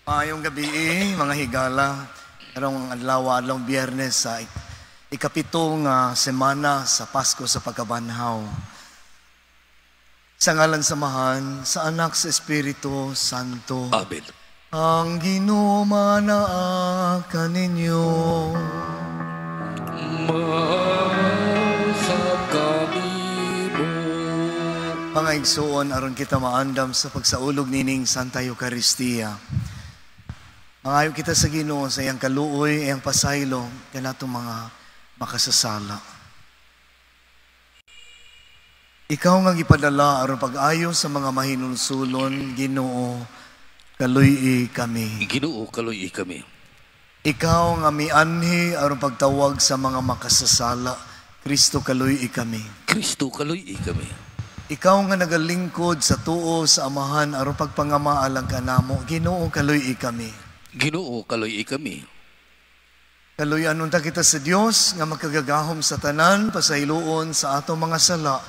Maayong gabi, mga higala. Karong adlaw Biyernes sa ikapitong semana sa Pasko sa Pagkabanhaw. Sa ngalan samahan, sa Anak sa Espiritu Santo. Amen. Ang Ginoo manaa kaninyo. Mausap kami mo. Pangaigsuon aron kita maandam sa pagsaulog nining Santa Eucharistia. Mangayo kita sa Ginoo sa iyang kaluoy, iyang pasaylo, kanatong mga makasasala. Ikaw nga gipadala aron pag-ayo sa mga mahinulsulon, Ginoo, kaluy kami. Ginoo, kaluy kami. Ikaw nga mianhi aron pagtawag sa mga makasasala, Kristo, kaluy kami. Kristo, kaluy kami. Ikaw nga nagalingkod sa tuo sa Amahan aron pagpangamaalang kanamo, Ginoo, kaluy kami. Ginoo, kaluy kami. Kaluyan unta kita sa Dios nga makagagahom sa tanan pasayloon sa ato mga sala.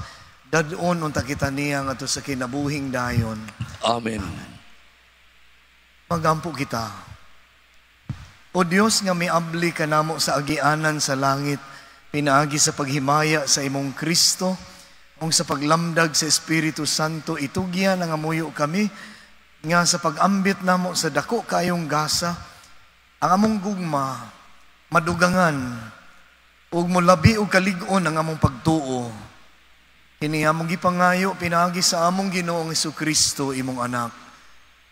Dadon unta kita niya ngadto sa kinabuhing dayon. Amen. Magampo kita. O Dios nga miabli kanamo sa agianan sa langit, pinaagi sa paghimaya sa imong Kristo, ug sa paglamdag sa Espiritu Santo, itugyan nga muyo kami nga sa pag-ambit namo sa dako kayong gasa, ang among gugma, madugangan, ug mulabi og kalig-on ang among pagtuo. Kini among gipangayo pinaagi sa among Ginoong Jesucristo, imong anak,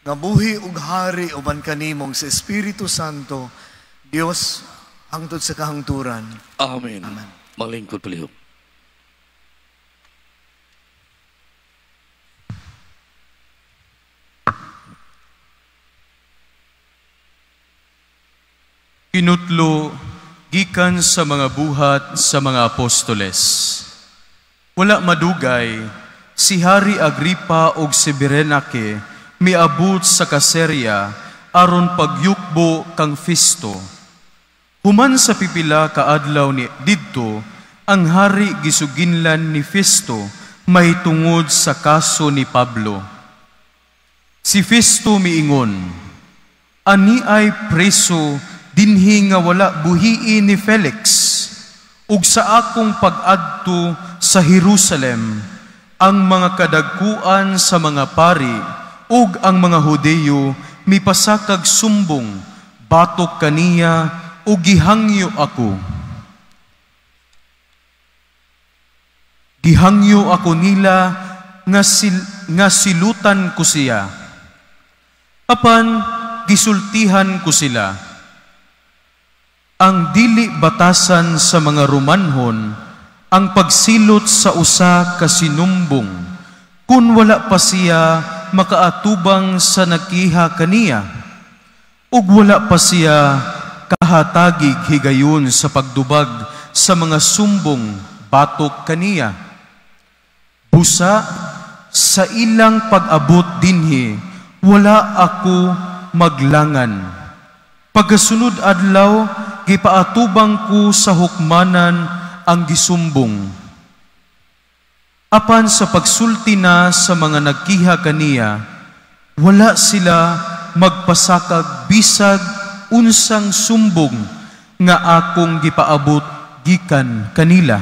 nga buhi ug hari uban kanimong sa Espiritu Santo, Dios hangtod sa kahangturan. Amen. Amen. Malingkod palihog. Kinutlo, gikan sa mga buhat sa mga apostoles. Wala madugay, si Hari Agripa og si Berenike miabot sa Caesarea aron pagyukbo kang Festo. Human sa pipila ka adlaw ni didto, ang hari gisuginlan ni Festo may tungod sa kaso ni Pablo. Si Festo miingon, ani ay preso dinhi nga wala buhii ni Felix, ug sa akong pag-adto sa Jerusalem, ang mga kadagkuan sa mga pari ug ang mga Hudeyo mipasakag sumbong, batok kaniya ug gihangyo ako. Gihangyo ako nila nga silutan ko siya. Apan gisultihan ko sila. Ang dili batasan sa mga Romanhon ang pagsilot sa usa ka sinumbong kun wala pa siya makaatubang sa nakiha kaniya ug wala pa siya kahatagig higayon sa pagdubag sa mga sumbong batok kaniya. Busa sa ilang pag-abot dinhi wala ako maglangan. Pagkasunod adlaw gipaatubang ko sa hukmanan ang gisumbong. Apan sa pagsulti na sa mga nagkiha kaniya, wala sila magpasakag bisag unsang sumbong nga akong gipaabot gikan kanila.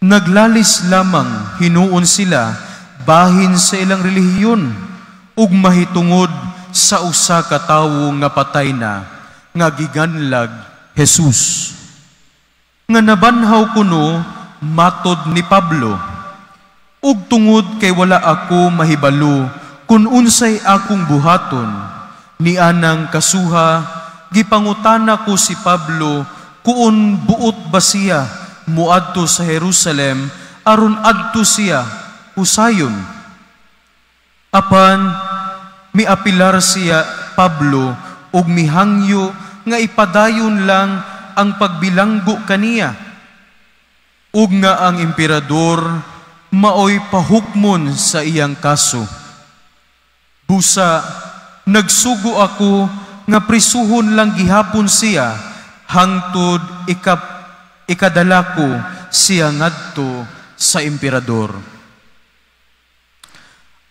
Naglalis lamang hinuon sila bahin sa ilang relihiyon ug mahitungod sa usa ka tawo nga patay na nga giganlag Jesus. Nga nabanhaw kuno matod ni Pablo, ug tungod kay wala ako mahibalo kun unsay akong buhaton, ni anang kasuha gipangutana ko si Pablo kuon buot ba siya muadto sa Jerusalem aron adto siya usayon. Apan miapilar siya Pablo ug mihangyo nga ipadayon lang ang pagbilanggo kaniya, ug nga ang emperador maoy pahukmon sa iyang kaso. Busa, nagsugo ako nga prisuhon lang gihapon siya hangtod ikadala ko siya ngadto sa emperador.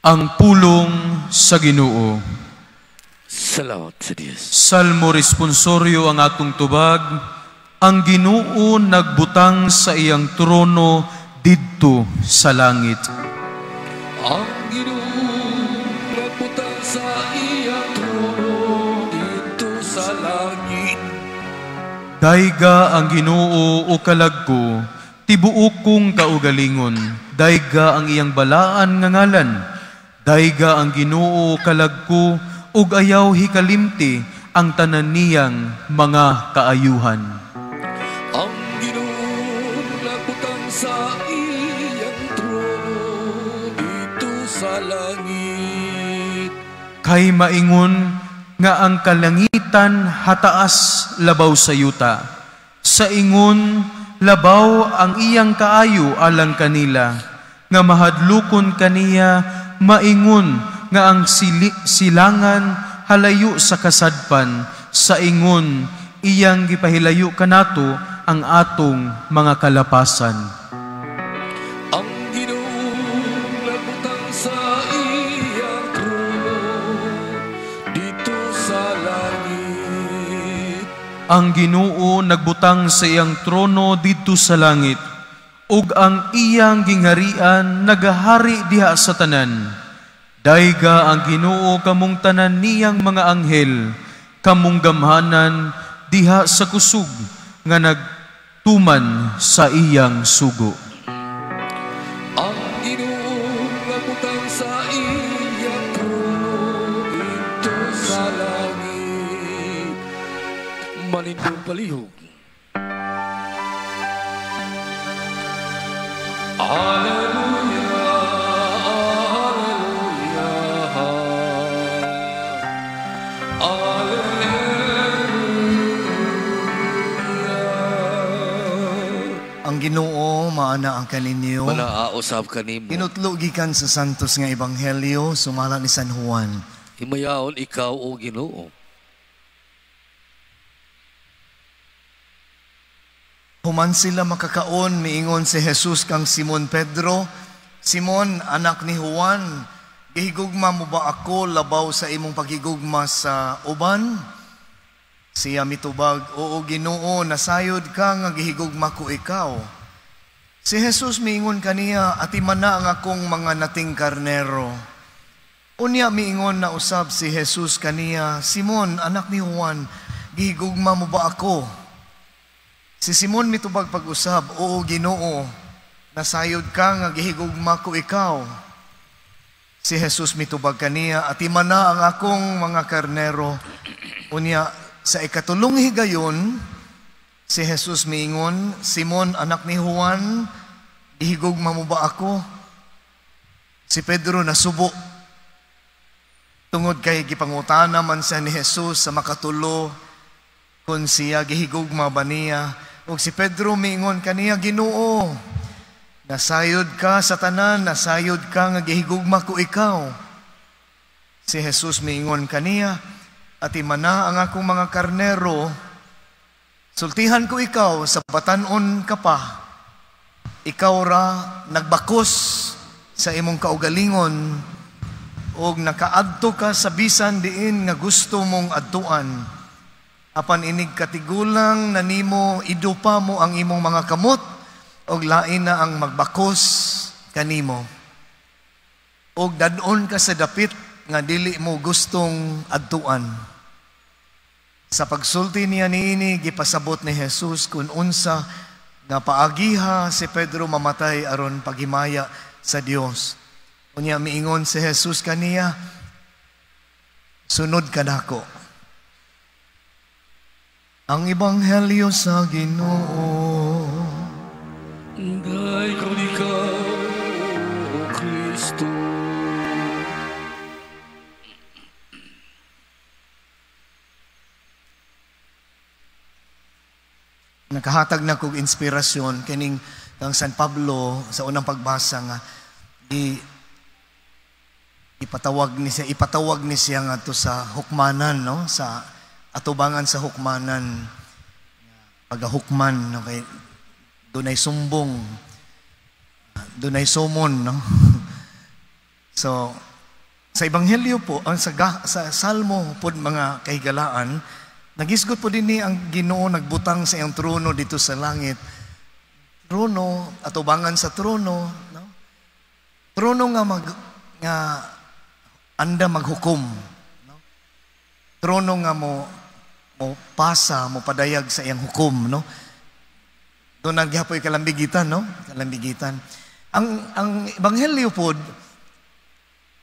Ang pulong sa Ginoo. Salamat sa Diyos. Salmo responsoryo ang atong tubag. Ang Ginoo nagbutang sa iyang trono didto sa langit. Ang Ginoo nagbutang sa iyang trono dito sa langit. Dayga ang Ginoo o kalagko, tibuok kong kaugalingon. Dayga ang iyang balaan nga ngalan. Dayga ang Ginoo o kalagko, ug ayaw hikalimti ang tanan niyang mga kaayuhan. Ang Ginoo nagbutang sa iyang trono dito sa langit. Kay maingon nga ang kalangitan hataas labaw sa yuta. Sa ingon labaw ang iyang kaayo alang kanila. Nga mahadlukon kaniya maingon nga ang silangan halayo sa kasadpan. Sa ingon iyang gipahilayo kanato ang atong mga kalapasan. Ang Ginoo nagbutang sa iyang trono dito sa langit. Ang Ginoo nagbutang sa iyang trono didto sa langit, ug ang iyang gingharian nagahari diha sa tanan. Dayga ang Ginoo kamong tanan niyang mga anghel, kamong gamhanan diha sa kusog nga nagtuman sa iyang sugo. Ang Ginoo nagbutang sa iyang trono dito sa langit. Manindong palihog. Hallelujah, hallelujah. Ang Ginoo maana ang kaninyo. Manaausap kanimo. Tinutlo gikan sa santos nga ebanghelyo sumala ni San Juan. Himayaon ikaw o Ginoo. Human sila makakaon, miingon si Jesus kang Simon Pedro, Simon, anak ni Juan, gihigugma mo ba ako labaw sa imong paghigugma sa uban? Siya mitubag, oo Ginoo, nasayod ka nga gihigugma ko ikaw. Si Jesus miingon kaniya, atiman na ang akong mga nating karnero. Unya miingon na usab si Jesus kaniya, Simon, anak ni Juan, gihigugma mo ba ako? Si Simon mitubag pag-usab, oo Ginoo, nasayod ka nga gihigugma ko ikaw. Si Jesus mitubag kaniya, atiman na ang akong mga karnero. Unya, sa ikatulong higayon, si Jesus miingon, Simon, anak ni Juan, gihigugma mo ba ako? Si Pedro nasubo. Tungod kay gipangutana man siya ni Jesus sa makatulo, kung siya gihigugma ba niya. O si Pedro miingon kaniya, Ginoo, nasayod ka sa tanan, nasayod ka nga gihigugma ko ikaw. Si Jesus miingon kaniya, atiman na ang akong mga karnero, sultihan ko ikaw sa batanon ka pa. Ikaw ra nagbakos sa imong kaugalingon o nakaadto ka sa bisan diin nga gusto mong adtuan. Apan inig katigulang na nimo idupa mo ang imong mga kamot og lain na ang magbakos kanimo. Og dadon ka sa dapit nga dili mo gustong adtuan. Sa pagsulti niya niini gipasabot ni Jesus kun unsa nga paagiha si Pedro mamatay aron paghimaya sa Dios. Unya miingon si Jesus kaniya, sunod ka nako. Ang ebanghelyo sa Ginoo. Dahil kung ikaw, O Kristo. Nakahatag na kog inspirasyon kining kang San Pablo sa unang pagbasa nga ipatawag ni siya nga to sa hukmanan, no, sa atubangan sa hukmanan, pagahukman, no, kay dunay sumbong, dunay sumon, no. So Sa Ebanghelyo po, sa Salmo po mga kahigalaan, nagisgot po din ni ang Ginoo nagbutang sa iyang trono dito sa langit. Trono, atubangan sa trono, no? Trono nga anda maghukom, no? Trono nga mo pasa, mo padayag sa iyang hukom, no? Doon naghihapoy kalambigitan, no? Kalambigitan. Ang Ebanghelyo po,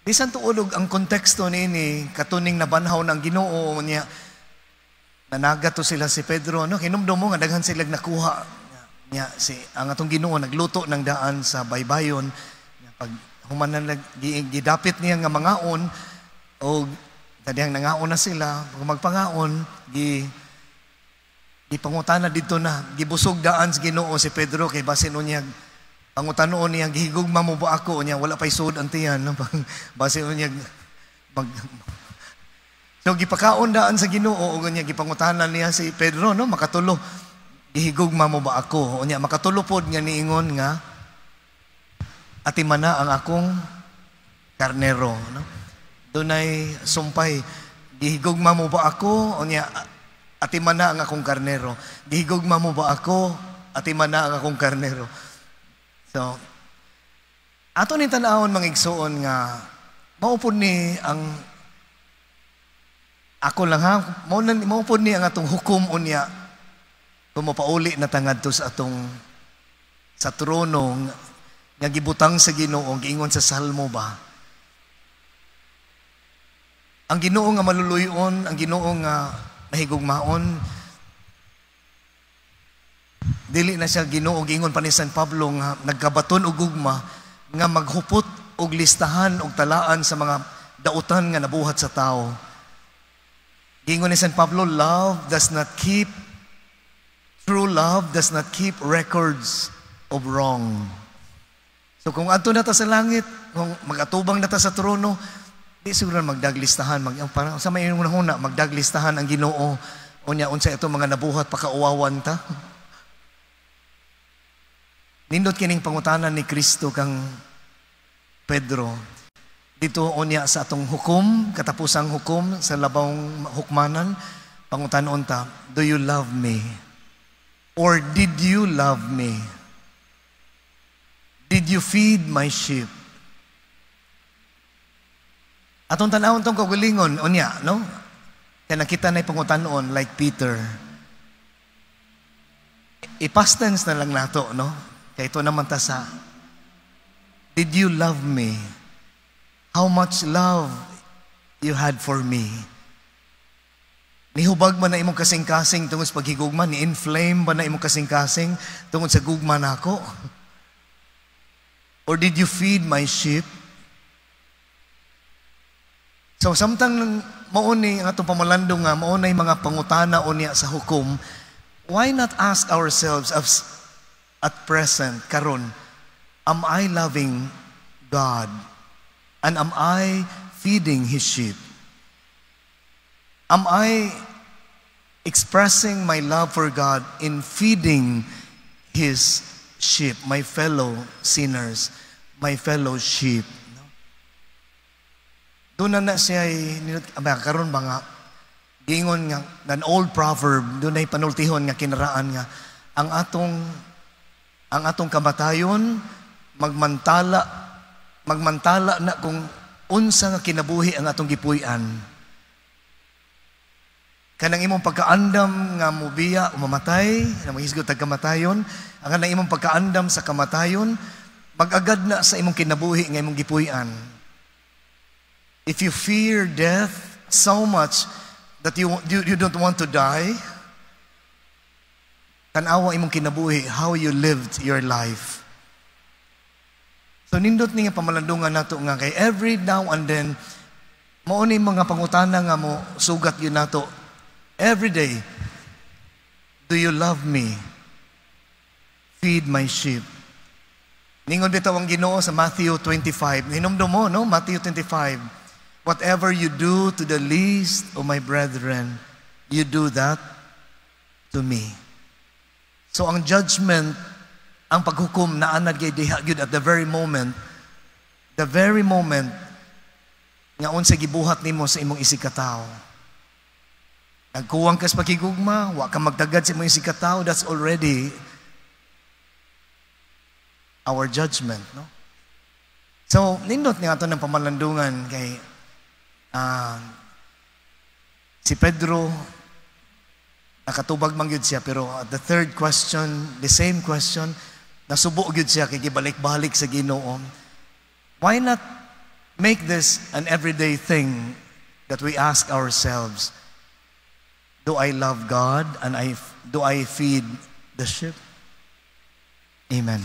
bisan tuulog ang konteksto ni katuning nabanhaw ng Ginoo niya, nanaga to sila si Pedro, no? Hinumdum mo nga daghan sila nakuha niya ang atong Ginoo nagluto ng daan sa baybayon. Pag humanan gidapit niya nga mangaon o tadiyang nangaon na sila, pag magpangaon gipangutana dito na gibusog daan sa Ginoo si Pedro kay basin unya pangutanoon niya gihigugma mo ba ako niya wala pay sud ang tiyan, no? Basin unya so gipakaon daan sa Ginoo o niya gipangutanan niya si Pedro, no? Makatulo gihigugma mo ba ako unya makatulo pod nga niingon nga atimana ang akong karnero, no? Dunay sumpay gihigugma mo ba ako unya atimana ang akong karnero, gihigugma mo ba ako atimana ang akong karnero. So ato ni tan-awon mga igsoon nga maupod ni ang ako lang ha maupod ni ang atong hukom unya kumapauli na tangad to sa atong sa trono nga gibutang sa Ginoo giingon sa Salmo ba ang Ginoo nga maluluyon ang Ginoo nga mahigugmaon dili na siya Ginoo giingon pa ni San Pablo nga nagkabaton og gugma nga maghupot og listahan og talaan sa mga dautan nga nabuhat sa tao. Giingon ni San Pablo, true love does not keep records of wrong. So kung adto na ta sa langit, kung magatubang na ta sa trono, di siguro magdaglistahan, parang sa may una magdaglistahan ang Ginoo unya unsa ito mga nabuhat pakauwawan ta. Nindot kining pangutanan ni Kristo kang Pedro dito unya sa atong hukom, katapusang hukom sa labawng hukmanan, pangutanon ta, do you love me? Or did you love me? Did you feed my sheep? Atong tanawon tong kagalingon unya, no? Kaya nakita na pangutanon like Peter. I-past tense na lang nato, no? Kaya ito naman ta sa did you love me? How much love you had for me? Nihubag man na imong kasing-kasing tungod sa paghigugma, ni-inflame ba na imong kasing-kasing tungod sa gugma nako? Or did you feed my sheep? So samtang mauni ang atong pamalandong nga maunay mga pangutana unya sa hukom, why not ask ourselves at present karon, am I loving God? And am I feeding His sheep? Am I expressing my love for God in feeding His sheep, my fellow sinners, my fellow sheep? Doon na siya karon ba nga gingon nga an old proverb, doon ay panultihon nga kinaraan nga ang atong kamatayon magmantala na kung unsa nga kinabuhi ang atong gipuy-an. Kanang imong pagkaandam nga mubiya o mamatay, na mahisgot tag kamatayon, ang kanang imong pagkaandam sa kamatayon, mag-agad na sa imong kinabuhi nga imong gipuy-an. If you fear death so much that you don't want to die, tanawa imong kinabuhi how you lived your life. So nindot ni nga pamalandungan nato nga kay every now and then mao ni mga pangutana nga mo sugat yun nato every day. Do you love me? Feed my sheep. Ningon bitaw ang Ginoo sa Matthew 25. Hinumdum mo, no? Matthew 25. Whatever you do to the least of my brethren, you do that to me. So ang judgment, ang paghukom na anad kay diha gyud at the very moment nga unsa gibuhat nimo sa imong isikatawo. Nagkuwang kas pakigugma, wa ka magdagad sa imong isikatawo, that's already our judgment, no? So, nindot nga ito ng pamalandungan kay si Pedro, nakatubag man yun siya, pero the third question, the same question, nasubo yun siya, kay gibalik-balik sa Ginoo. Why not make this an everyday thing that we ask ourselves, do I love God and do I feed the sheep? Amen.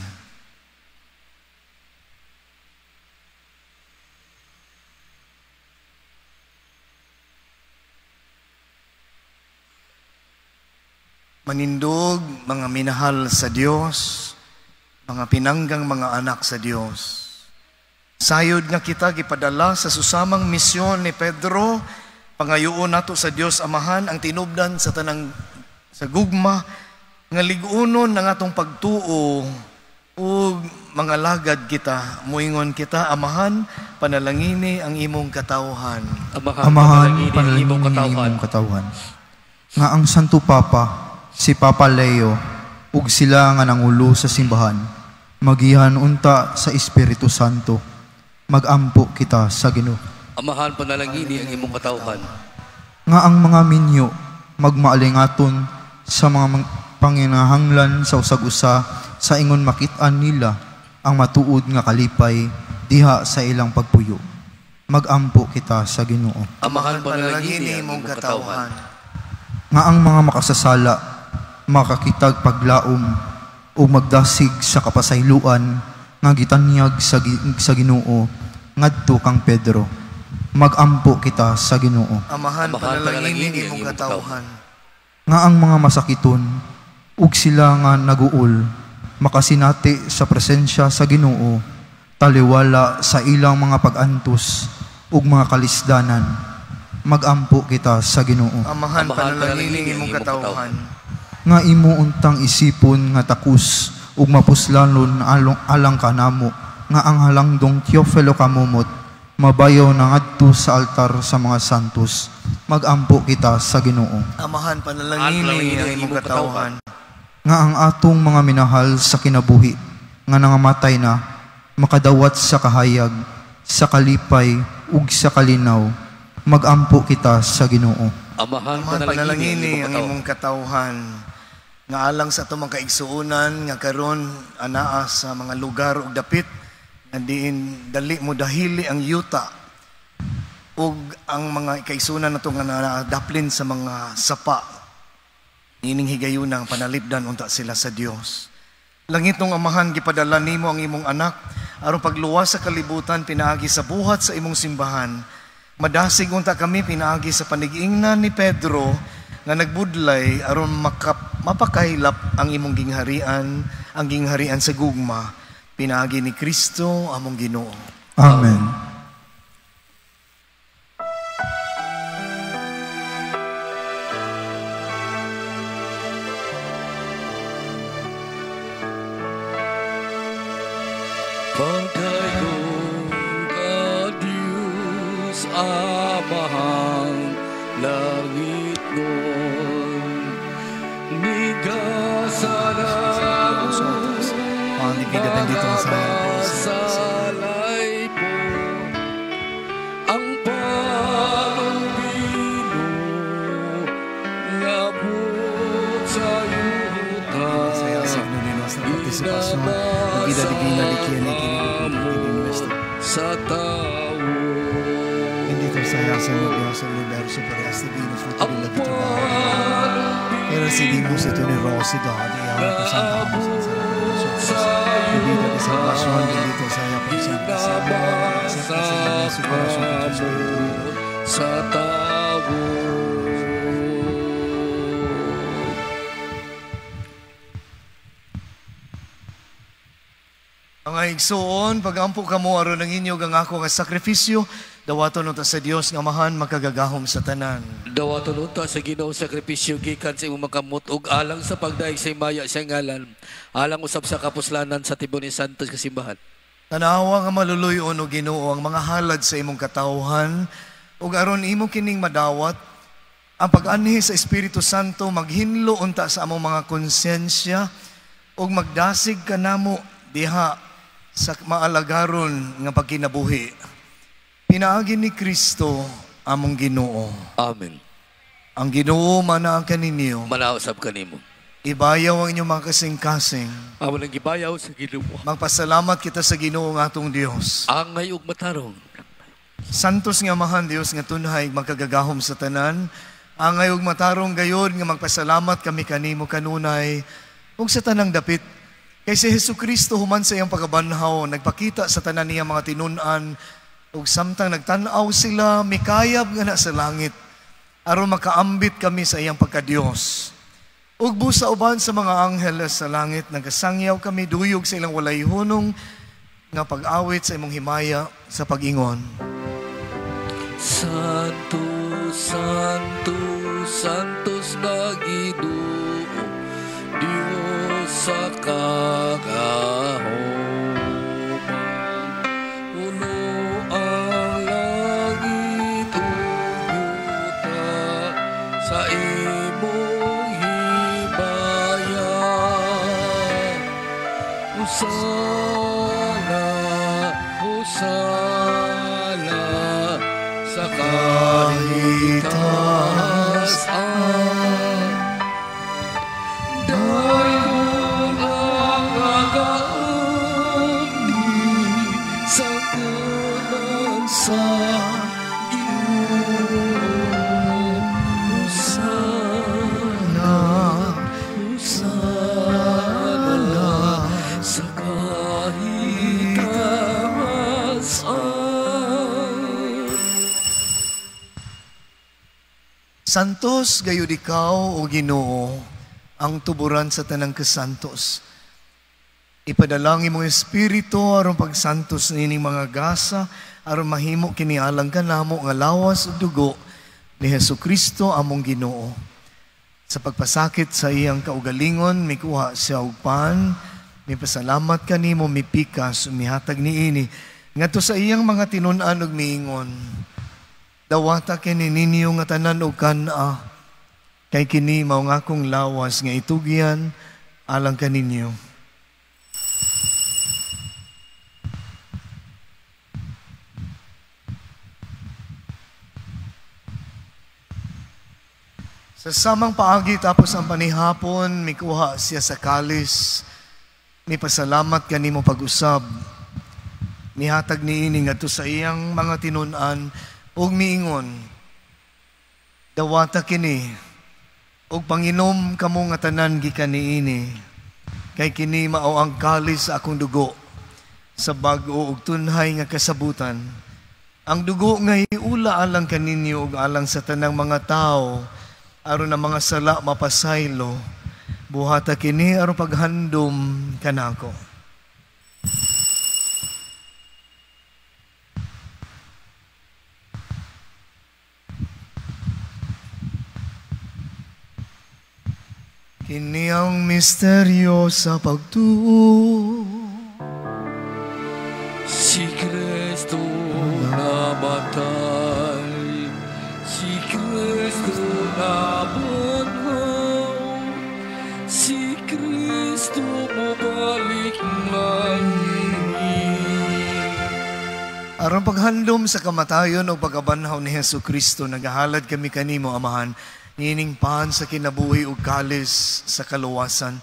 Manindog, mga minahal sa Diyos, mga pinanggang mga anak sa Diyos. Sayod nga kita gipadala sa susamang misyon ni Pedro, pangayoon nato sa Diyos Amahan ang tinubdan sa tanang sa gugma, nga ligunon ng atong pagtuo o mga lagad kita, muingon kita, Amahan, panalangini ang imong katawhan. Amahan, panalangini ang imong katawhan. Nga ang Santo Papa, si Papa Leo, ug sila nga nangulo sa simbahan, magihan unta sa Espiritu Santo, magampo kita sa Ginoo. Amahan, panalangini ang imong katawhan. Nga ang mga minyo, magmaalingaton sa mga panginahanglan sa usag-usa, sa ingon makit-an nila ang matuod nga kalipay diha sa ilang pagpuyo. Magampo kita sa Ginoo. Amahan, panalangini ang imong katawhan. Nga ang mga makasasala, makakitag paglaom o magdasig sa kapasayloan nga gitanyag sa Ginoo ngadto kang Pedro, magampo kita sa Ginoo. Amahan, panalangini imong katawhan. Nga ang mga masakiton ug sila nga naguol makasinati sa presensya sa Ginoo, taliwala sa ilang mga pag-antos ug mga kalisdanan, magampo kita sa Ginoo. Amahan, panalangini imong katawhan. Nga imo untang isipon nga takus ug mapuslalon alang kanamo, nga ang halangdong Teofilo kamumot mabayaw na ngadto sa altar sa mga santos, magampo kita sa Ginoo. Amahan, panalangini ang imong katawhan. Nga ang atong mga minahal sa kinabuhi nga nangamatay na, makadawat sa kahayag, sa kalipay ug sa kalinaw, magampo kita sa Ginoo. Amahan, panalangini ang imong katawhan. Nga alang sa itong mga kaigsuunan, nga karon anaa sa mga lugar ug dapit, nga diin dali mo dahili ang yuta ug ang mga kaigsuunan na ito nga nadaplin sa mga sapa, ining higayunang panalipdan unta sila sa Dios. Langit nung Amahan, gipadala nimo ang imong anak, aron pagluwas sa kalibutan, pinaagi sa buhat sa imong simbahan. Madasig unta kami pinaagi sa panigingnan ni Pedro, nga nagbudlay aron mapakailap ang imong gingharian, ang gingharian sa gugma, pinaagi ni Kristo among Ginoo. Amen. Pagkayong ka Diyos Amahang langit nun, nigasalang masalay po ang palubino nga buot sa yuta. Saya signo ni nuestra participación, la vida divina de quien sa tao. Bendito sea, Señor Dios, el universo por este vino fruto de la vida. Que recibimos de tu generosidad y ahora presentamos al Señor de nosotros. Tu vida de salvación, bendito sea por siempre, Señor. Acepta, Señor, en su corazón con tu espíritu. Sa tao. Mga igsoon, pagampo kamo aron ang inyo ang ako nga sakripisyo, dawaton unta sa Dios nga Amahan makagagahom sa tanan. Dawaton unta sa Ginoo sakripisyo gikan sa imong makamot ug alang sa pagdaig sa himaya sa ngalan, alang usab sa kapuslanan sa tibuok ni Santos kasimbahan. Tanawa nga maluluyon o Ginoo ang mga halad sa imong katawhan ug aron imo kining madawat ang pag-anhi sa Espiritu Santo maghinlo unta sa among mga konsensya ug magdasig kanamo diha sa maalagaron nga pagkinabuhi. Pinaagi ni Kristo among Ginoo. Amen. Ang Ginoo manaa kaninyo. Manausap kanimo. Ibayaw ang inyong mga kasing-kasing. Amo nang gibayaw sa Ginoo. Magpasalamat kita sa Ginoo nga atong Dios. Ang mayug matarong. Santos nga Amahan Dios nga tunhay magkagagahom sa tanan. Angay ug matarong gayon nga magpasalamat kami kanimo kanunay ug sa tanang dapit. Kay si Hesukristo human sa iyang pagabanhaw nagpakita sa tanan niya mga tinun-an ug samtang nagtan-aw sila mikayab nga na sa langit aron makaambit kami sa iyang pagka-Dios. Ug busa uban sa mga anghel sa langit nagkasangyaw kami duyog sa ilang walay hunong nga pag-awit sa imong himaya sa pag-ingon. Santo, Santo, Santos na Ginoo, Dios sa kagahom. Puno ang langit ug yuta sa imong himaya. Hosana, Hosana sa kahitasan. Dayon ang nag-aamdi sa kanan sa Ginoo. Hosana, Hosana sa kahitasan. Santos gayud ikaw o Ginoo ang tuburan sa tanang kasantos. Ipadalang imong espiritu aron pagsantos nining mga gasa aron mahimo kini alang kanamo nga lawas ug dugo ni Hesukristo among Ginoo. Sa pagpasakit sa iyang kaugalingon mikuha siya og pan, mipasalamat kanimo mipikas umihatag niini ngadto sa iyang mga tinun-an ug miingon. Dawata kini ninyo nga tanan og kana kay kini mao nga akong lawas nga itugyan alang kaninyo. Sa samang paagi tapos ang panihapon mikuha siya sa kalis. Mipasalamat kanimo pag-usab. Mihatag niini ngadto sa iyang mga tinun-an ug miingon, dawata kini, ug panginom kamo nga tanan gikan niini, kay kini mao ang kalis sa akong dugo, sa bag-o ug tunhay nga kasabutan. Ang dugo nga iula alang kaninyo ug alang sa tanang mga tao, aron ang mga sala mapasaylo, buhata kini aron paghandom kanako. Kini ang misteryo sa pagtuo. Si Kristo namatay, si Kristo nabanhaw, si Kristo mabalik ngayon. Aron paghandom sa kamatayon o pagabanhaw ni Hesukristo, nagahalad kami kanimo, Amahan, nining pan sa kinabuhi ug kalis sa kaluwasan.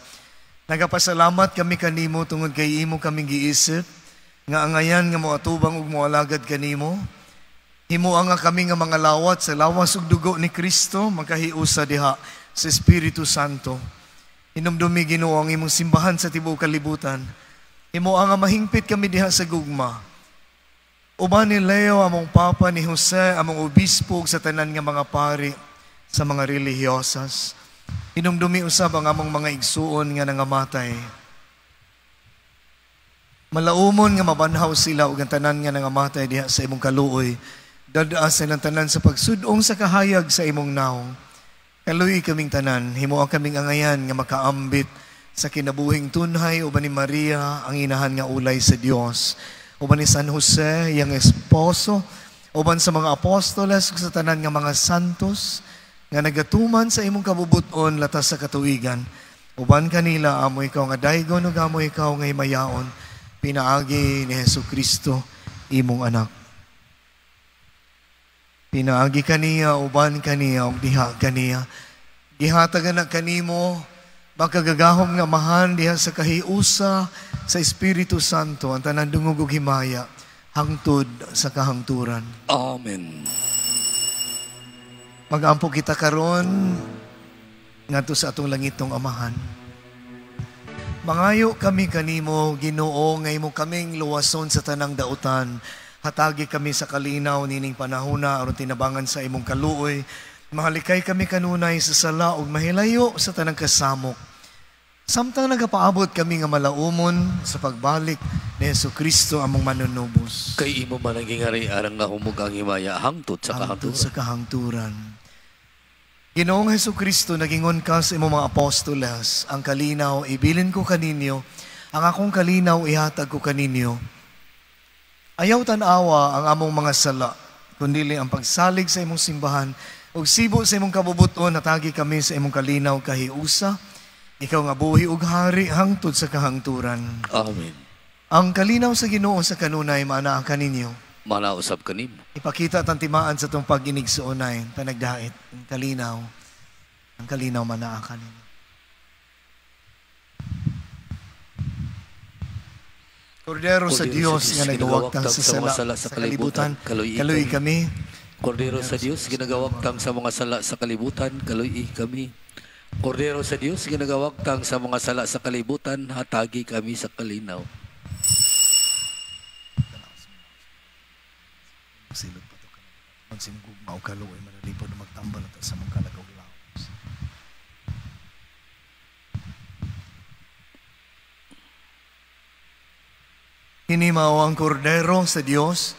Nagapasalamat kami kanimo tungod kay imo kaming giisip nga angayan nga moatubang ug moalagad kanimo. Himuang nga kami nga mga lawat sa lawas ug dugo ni Kristo magkahiusa diha sa Espiritu Santo. Hinumdumi Ginoo ang imong simbahan sa tibuok kalibutan. Himuang nga mahingpit kami diha sa gugma. Uban ni Leo among papa, ni Jose among obispo ug sa tanan nga mga pari, sa mga relihiyosas. Hinumdumi usab ang among mga igsuon nga nangamatay. Malaumon nga mabanhaw sila ug ang tanan nga nangamatay diha sa imong kaluoy. Dadaa silang tanan sa pagsudong sa kahayag sa imong naong. Kaluoy kaming tanan, himuang kaming angayan nga makaambit sa kinabuhing tunhay uban ni Maria ang inahan nga ulay sa Dios, uban ni San Jose yang esposo, uban sa mga apostoles ug sa tanan nga mga santos nga nagatuman sa imong kabubuton latas sa katuigan, uban kanila amo ikaw nga daygon ug amo ikaw nga himayaon, pinaagi ni Hesukristo imong anak. Pinaagi kaniya, uban kaniya ug diha kaniya, gihatagan na kanimo makagagahom nga mahan diha sa kahiusa sa Espiritu Santo ang tanan dungog ug himaya hangtod sa kahangturan. Amen. Mag-ampo kita karon ngadto sa atong langitong Amahan. Mangayo kami kanimo, Ginoo, nga imo kaming luwason sa tanang dautan. Hatagi kami sa kalinaw nining panahona aron tinabangan sa imong kaluoy. Mahalikay kami kanunay sa sala ug mahilayo sa tanang kasamok. Samtang nagapaabot kami nga malaumon sa pagbalik ni Hesukristo among manunubos. Kay imo man ang gingari arang nga humugang himaya hangtod sa Hangtod kahangturan. sa kahangturan. Ginoong Hesukristo, nagingon ka sa imong mga apostoles, ang kalinaw ibilin ko kaninyo, ang akong kalinaw ihatag ko kaninyo. Ayaw tanawa ang among mga sala, kundi ang pagsalig sa imong simbahan, ug sibo sa imong kabubuton, natagi kami sa imong kalinaw kahiusa, ikaw nga buhi ug hari hangtod sa kahangturan. Amen. Ang kalinaw sa Ginoo sa kanunay maanaa kaninyo. Manausab kanimo. Ipakita tantimaan sa itong pag-inig sa unay, panagdait, ang kalinaw manaa kaninyo. Kordero sa Dios nga nagawagtang sa sala sa kalibutan, kaluy kami. Kordero sa Dios, ginagawagtang sa mga sala sa kalibutan, kaluy kami. Kordero sa Dios, ginagawagtang sa mga sala sa kalibutan, hatagi kami sa kalinaw. Silog pa ito ka na. Magsinugog maukaluoy, manalipod na magtambal at sa mong kalagaw laos. Hinimaw ang kordero sa Dios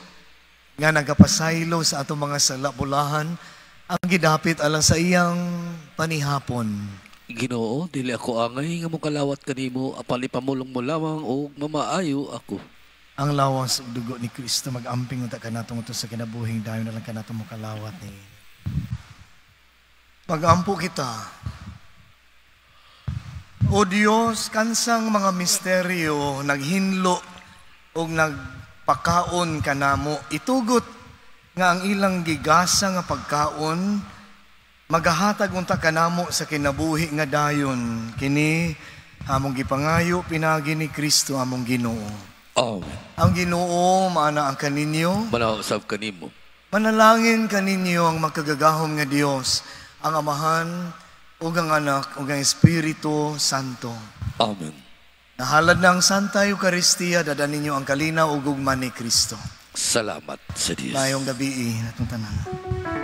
nga nagapasaylo sa atong mga salabulahan ang gidapit alang sa iyang panihapon. Ginoo, dili ako angay nga mong kalawat kanimo, apan ipamulong mo lamang o mamaayo ako. Ang lawas ug dugo ni Kristo mag-amping unta kanatong utos sa kinabuhing dayon na lang kanatong mo kalawat ni. Mag-ampo kita. O Dios, kansang mga misteryo naghinlo ug nagpakaon kanamo, itugot nga ang ilang gigasa nga pagkaon magahatag unta kanamo sa kinabuhi nga dayon kini among gipangayo pinagi ni Kristo among Ginoo. Amen. Ang Ginoo maanaa kaninyo, Manausab kanimo. manalangin kaninyo ang makagagahom nga Dios, ang Amahan ug ang Anak ug ang Espiritu Santo. Amen. Nahalad na ang Santa Eucharistia, dadan ninyo ang kalinaw ug ugma ni Kristo. Salamat sa Diyos. Mayong gabi natong tanan.